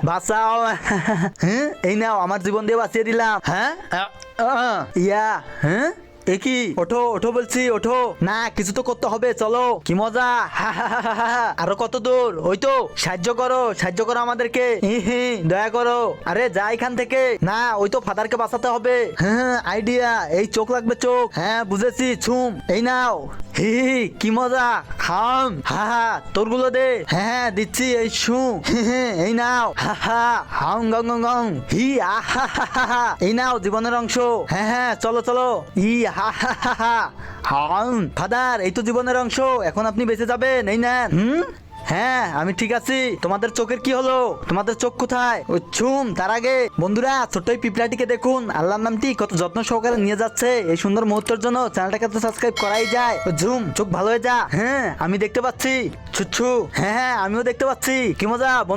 বাঁচাও। হ্যাঁ, এই নাও আমার জীবন দিয়ে বাঁচিয়ে দিলাম। হ্যাঁ ইয়া, হ্যাঁ কি ওঠো ওঠো বলছি, ওঠো না, কিছু তো করতে হবে, চলো। কি মজা। আরো কত দূর? ওই তো, সাহায্য করো, সাহায্য করো আমাদেরকে, দয়া করো। আরে যা এখান থেকে। না, ওই তো ফাদারকে বাঁচাতে হবে। হ্যাঁ আইডিয়া, এই চোখ লাগবে, চোখ। হ্যাঁ বুঝেছি, ছুম, এই নাও। হি হি, কি মজা। হাম, হা হা, তোরগুলো দে। হ্যাঁ দিচ্ছি, এই শু। এই নাও, হা হা, হাম গং গং গং, হি আহা হা হা। এই নাও জীবনের অংশ। হ্যাঁ হ্যাঁ, চলো চলো। ই হা হা হা হা। হাম, ফাদার এই তো জীবনের অংশ, এখন আপনি বেঁচে যাবেন, এই নেন। হ্যাঁ আমি ঠিক আছি। তোমাদের চোখের কি হলো? তোমাদের চোখ কোথায়? ও ছুম, তার আগে বন্ধুরা ছোট্ট এই পিঁপড়াটিকে দেখুন, আল্লাহর নামটি কত যত্ন সহকারে নিয়ে যাচ্ছে এই সুন্দর মুহূর্তের জন্য। চ্যানেলটাকে তো সাবস্ক্রাইব করাই যায়। ও ঝুম, চোখ ভালো হয়ে যা। হ্যাঁ আমি দেখতে পাচ্ছি। ছুচ্ছু, হ্যাঁ হ্যাঁ আমিও দেখতে পাচ্ছি। কি মজা বন্ধু।